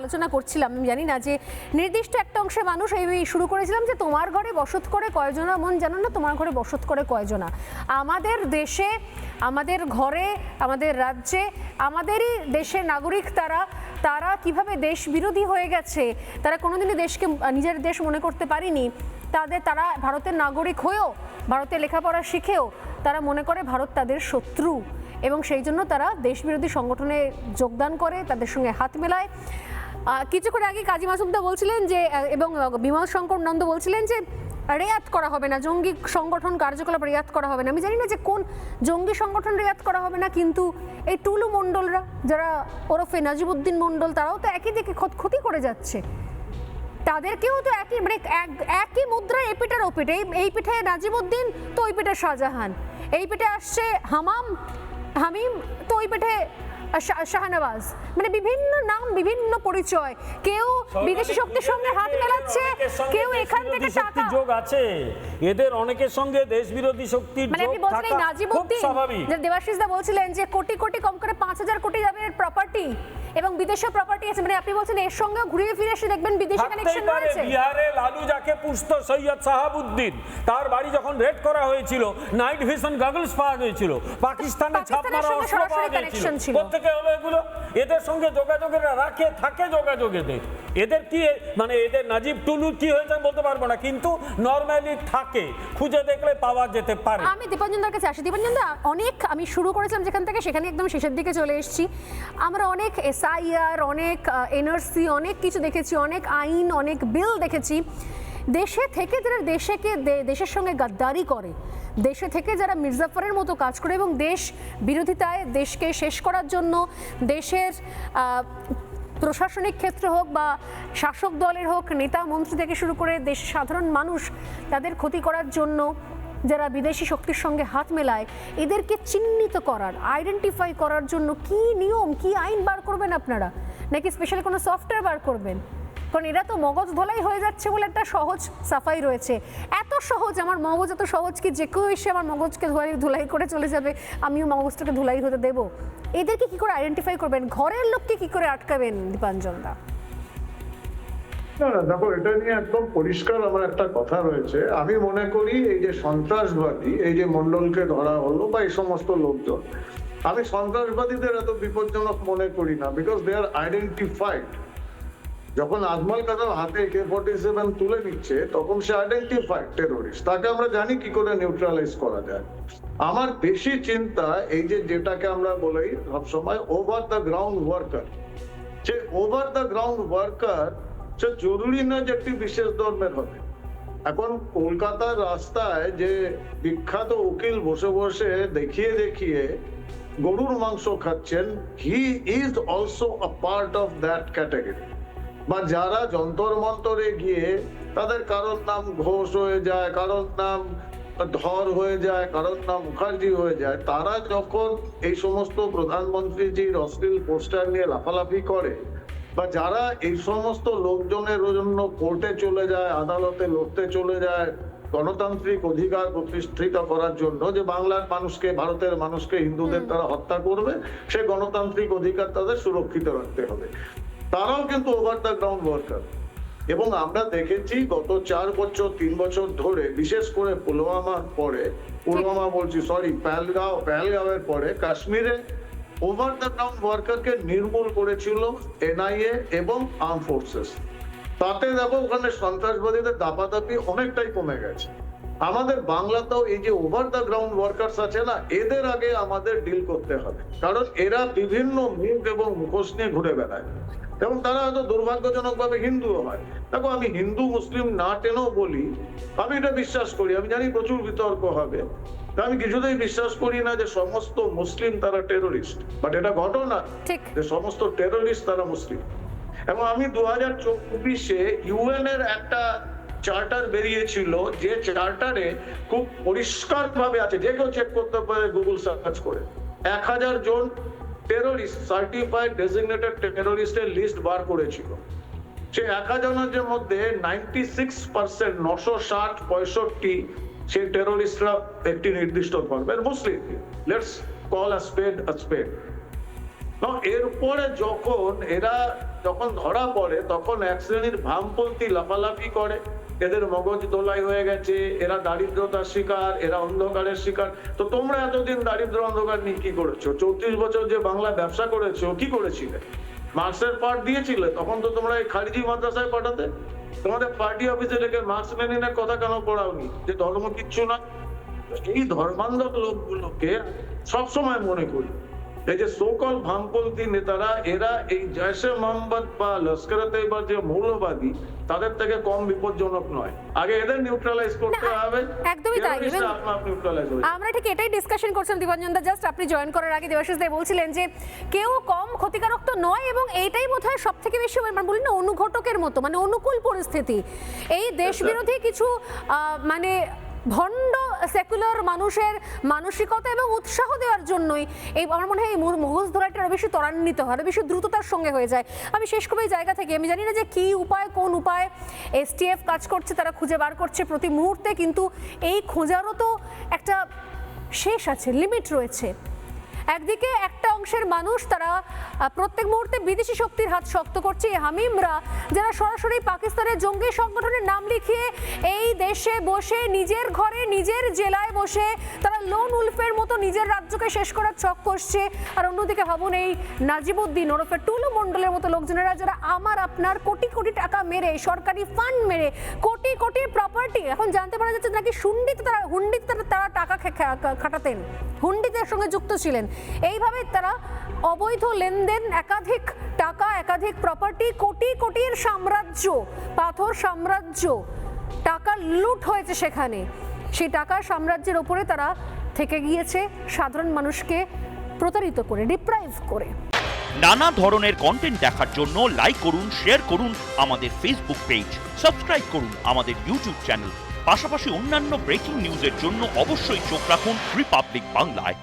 আলোচনা করছিলাম, আমি জানি না যে নির্দিষ্ট একটা অংশের মানুষ এই শুরু করেছিলাম যে তোমার ঘরে বসত করে কয়জনা মন জানো না, তোমার ঘরে বসত করে কয়জনা। আমাদের দেশে, আমাদের ঘরে, আমাদের রাজ্যে, আমাদেরই দেশের নাগরিক তারা কিভাবে দেশ বিরোধী হয়ে গেছে, তারা কোনোদিনই দেশকে নিজের দেশ মনে করতে পারেনি। তারা ভারতের নাগরিক হয়েও, ভারতে লেখাপড়া শিখেও তারা মনে করে ভারত তাদের শত্রু, এবং সেই জন্য তারা দেশবিরোধী সংগঠনে যোগদান করে, তাদের সঙ্গে হাত মেলায়। কিছুক্ষণ আগে কাজী মাসুমদা বলছিলেন যে, এবং বিমল শঙ্কর নন্দ বলছিলেন যে রেয়াত করা হবে না, জঙ্গি সংগঠন কার্যকলাপ রেয়াত করা হবে না। আমি জানি না যে কোন জঙ্গি সংগঠন রেয়াত করা হবে না, কিন্তু এই টুলু মণ্ডলরা, যারা ওরফে নাজিবুদ্দিন মণ্ডল, তারাও তো একই দিকে ক্ষতি করে যাচ্ছে। তাদেরকেও তো একই, মানে একই মুদ্রায় এই পিঠের ও পিঠে, এই পিঠে নাজিবুদ্দিন তো ওই পিঠে শাহজাহান, এই পিঠে আসছে হামিম তো ওই পিঠে শাহনওয়াজ, মানে বিভিন্ন নাম, বিভিন্ন পরিচয়। কেউ বিদেশি শক্তির সঙ্গে হাত মেলাচ্ছে, কেউ এখান থেকে টাকা যোগ আছে, এদের অনেকের সঙ্গে দেশ বিরোধী শক্তির যোগ থাকা, মানে আপনি বলছিলেন নাজিবুদ্দিন, যে দেবাশিস দা বলছিলেন যে কোটি কোটি, কম করে 5,000 কোটি যাবে প্রপার্টি, এবং বিদেশে প্রপার্টি আছে, মানে আপনি বলছেন এর সঙ্গে ঘুরিয়ে ফিরে এসে দেখবেন বিদেশি কানেকশন রয়েছে। বিহারে লালু যাকে পুষতো সৈয়দ সাহাবুদ্দিন, তার বাড়ি যখন রেড করা হয়েছিল, নাইট ভিশন গগলস পাওয়া গিয়েছিল, পাকিস্তানে ছাপ মারা অস্ত্র পাওয়া গিয়েছিল। কোথেকে হলো এগুলো? এদের সঙ্গে যোগাযোগেরা থাকে যোগাযোগেদের। এদের কি, মানে এদের নাজিব টুলু কি হয়েছে বলতে পারবো না, কিন্তু নরমালি থাকে, খুঁজে দেখলে পাওয়া যেতে পারে। আমি দীপাঞ্জন দার কাছে আসি। দীপাঞ্জন দা, অনেক আমি শুরু করেছিলাম যেখান থেকে, সেখানে একদম শেষের দিকে চলে এসেছি। আমরা অনেক SIR, অনেক NRC, অনেক কিছু দেখেছি, অনেক আইন, অনেক বিল দেখেছি। দেশে থেকে যারা দেশের সঙ্গে গাদ্দারি করে, দেশে থেকে যারা মির্জাফরের মতো কাজ করে, এবং দেশ বিরোধিতায় দেশকে শেষ করার জন্য, দেশের প্রশাসনিক ক্ষেত্রে হোক বা শাসক দলের হোক, নেতা মন্ত্রী থেকে শুরু করে দেশের সাধারণ মানুষ, তাদের ক্ষতি করার জন্য যারা বিদেশি শক্তির সঙ্গে হাত মেলায়, এদেরকে চিহ্নিত করার, আইডেন্টিফাই করার জন্য কি নিয়ম, কি আইন বার করবেন আপনারা, নাকি স্পেশাল কোনো সফটওয়্যার বার করবেন? কারণ এরা তো মগজ ধোলাই হয়ে যাচ্ছে বলে একটা সহজ সাফাই রয়েছে। এত সহজ, আমার মগজ এত সহজ কি যে কেউ এসে আমার মগজকে ধুলাই করে চলে যাবে, আমিও মগজটাকে ধুলাই হতে দেবো? এদেরকে কি করে আইডেন্টিফাই করবেন? ঘরের লোককে কি করে আটকাবেন দীপাঞ্জন দা? না, দেখো, এটা নিয়ে একদম পরিষ্কার আমার একটা কথা রয়েছে। আমি মনে করি এই যে সন্ত্রাসবাদী, এই যে মন্ডলকে ধরা হলো বা এই সমস্ত লোকজন, আমি সন্ত্রাসবাদীদের এত বিপজ্জনক মনে করি না, বিকজ দে আর আইডেন্টিফাইড। যখন আজমল কাদের হাতে AK-47 তুলে নিচ্ছে, তখন সে আইডেন্টিফাইড টেরোরিস্ট, তাকে আমরা জানি কি করে নিউট্রালাইজ করা যায়। আমার বেশি চিন্তা এই যেটাকে আমরা বলি সবসময় ওভার দ্য গ্রাউন্ড ওয়ার্কার। যে ওভার দ্য গ্রাউন্ড ওয়ার্কার, সে জরুরি না যে একটি বিশেষ ধর্মের হবে। এখন কলকাতার রাস্তায় যে বিখ্যাত উকিল বসে বসে দেখিয়ে গরুর মাংস খাচ্ছেন, he is also a part of that category. বা যারা যন্তর মন্তরে গিয়ে তাদের কারোর নাম ঘোষ হয়ে যায়, কারোর নাম ধর হয়ে যায়, কারোর নাম মুখার্জি হয়ে যায়, তারা যখন এই সমস্ত প্রধানমন্ত্রীজির অশ্লীল পোস্টার নিয়ে লাফালাফি করে, বা যারা এই সমস্ত লোকজনের জন্য কোর্টে চলে যায়, আদালতে লড়তে চলে যায় গণতান্ত্রিক অধিকার প্রতিষ্ঠিত করার জন্য, যে বাংলার মানুষকে, ভারতের মানুষকে, হিন্দুদের তারা হত্যা করবে, সে গণতান্ত্রিক অধিকার তাদের সুরক্ষিত রাখতে হবে, তারাও কিন্তু ওভার দ্য গ্রাউন্ড ওয়ার্কার। এবং আমরা দেখেছি গত 4 বছর 3 বছর ধরে, বিশেষ করে পেহেলগাঁওয়ের পরে কাশ্মীরে ওভার দ্য গ্রাউন্ড ওয়ার্কারকে নির্মূল করেছিল NIA এবং আর্ম ফোর্সেস। তাতে দেখো ওখানে সন্ত্রাসবাদীদের দাপাদাপি অনেকটাই কমে গেছে। আমাদের বাংলাতেও এই যে ওভার দ্য গ্রাউন্ড ওয়ার্কার্স আছে না, এদের আগে আমাদের ডিল করতে হবে, কারণ এরা বিভিন্ন মুখ এবং মুখোশ নিয়ে ঘুরে বেড়ায়, এবং তারা হয়তো দুর্ভাগ্যজনক ভাবে হিন্দুও হয়। দেখো, আমি হিন্দু মুসলিম না টেনেও বলি, আমি এটা বিশ্বাস করি, আমি জানি প্রচুর বিতর্ক হবে, আমি কিছুতেই বিশ্বাস করি না যে সমস্ত মুসলিম তারা টেরোরিস্ট, বাট এটা ঘটনা যে সমস্ত টেরোরিস্ট তারা মুসলিম। এবং আমি 2024-এ UN এর একটা চার্টার বেরিয়েছিল, যে চার্টারে খুব পরিষ্কার ভাবে আছে, যে কেউ চেক করতে পারে গুগল সার্চ করে, 1000 জন টেরোরিস্ট, সার্টিফাইড ডেজিগনেটেড টেরোরিস্টের লিস্ট বার করেছিল। সে 1000-এর মধ্যে 96%, 960-65 সেই টেরোরিস্টরা একটি নির্দিষ্ট ধর্মের মুসলিম। লেটস কল আ স্পেড আ স্পেড। তো এরপরে যখন ধরা পড়ে তখন এক শ্রেণীর ভামপন্থী লাফালাফি করে, এদের মগজ দোলাই হয়ে গেছে, এরা দারিদ্রতার শিকার, এরা অন্ধকারের শিকার। তো তোমরা এতদিন দারিদ্র অন্ধকার নিয়ে কি করেছো? 34 বছর যে বাংলা ব্যবসা করেছো, কি করেছিলে? মার্কসের পাঠ দিয়েছিলে? তখন তো তোমরা এই খারিজি মাদ্রাসায় পাঠাতে। তোমাদের পার্টি অফিসে রেখে মার্কস লেনিনের কথা কেন পড়াওনি, যে ধর্ম কিচ্ছু না? এই ধর্মান্ধক লোকগুলোকে সবসময় মনে করি এই যে সোকল ভামপন্থী নেতারা, এরা এই জয়শে মোহাম্মদ বা লস্করে তৈয়বার যে মৌলবাদী, তাদের থেকে কম বিপজ্জনক নয়। আগে এদের নিউট্রালাইজ করতে হবে। একদমই তাই। আমরা ঠিক এটাই ডিসকাশন করছিলাম দীপাঞ্জন দা, জাস্ট আপনি জয়েন করার আগে দেবাশিস দা বলছিলেন যে কেউ কম ক্ষতিকারক তো নয়, এবং এইটাই বোধহয় সব থেকে বেশি বলি না অনুঘটকের মতো, মানে অনুকূল পরিস্থিতি। এই দেশবিরোধী কিছু মানে ভণ্ড সেকুলার মানুষের মানসিকতা এবং উৎসাহ দেওয়ার জন্যই এই আমার মনে হয় এই মগজ ধরাটা আরো বেশি ত্বরান্বিত হয়, আরো বেশি দ্রুততার সঙ্গে হয়ে যায়। আমি শেষ করবো এই জায়গা থেকে, আমি জানি না যে কি উপায়, কোন উপায় এসটিএফ কাজ করছে, তারা খুঁজে বার করছে প্রতি মুহূর্তে, কিন্তু এই খোঁজারও তো একটা শেষ আছে, লিমিট রয়েছে। একদিকে একটা অংশের মানুষ তারা প্রত্যেক মুহূর্তে বিদেশি শক্তির হাত শক্ত করছে, হামিমরা যারা সরাসরি পাকিস্তানের জঙ্গি সংগঠনের নাম লিখিয়ে এই দেশে বসে নিজের ঘরে নিজের জেলায় বসে তারা লোন উলফের মতো নিজের রাজ্যকে শেষ করার ছক কষছে। আর অন্যদিকে ভাবুন এই নাজিবউদ্দিন ওরফে টুলু মণ্ডলের মতো লোকজনেরা যারা আমার আপনার কোটি কোটি টাকা মেরে, সরকারি ফান্ড মেরে, কোটি কোটি প্রপার্টি, এখন জানতে পারা যাচ্ছে নাকি হুন্ডিতে তারা টাকা খাটাতেন, হুন্ডিদের সঙ্গে যুক্ত ছিলেন। এইভাবে তারা অবৈধ লেনদেন, একাধিক টাকা, একাধিক প্রপার্টি, কোটি কোটির সাম্রাজ্য, পাথর সাম্রাজ্য, টাকা লুট হয়েছে সেখানে। সেই টাকার সাম্রাজ্যের ওপরে তারা থেকে গিয়েছে সাধারণ মানুষকে প্রতারিত করে, ডিপ্রাইভ করে। নানা ধরনের কন্টেন্ট দেখার জন্য লাইক করুন, শেয়ার করুন আমাদের ফেসবুক পেজ, সাবস্ক্রাইব করুন আমাদের ইউটিউব চ্যানেল। পাশাপাশি অন্যান্য ব্রেকিং নিউজের জন্য অবশ্যই চোখ রাখুন রিপাবলিক বাংলায়।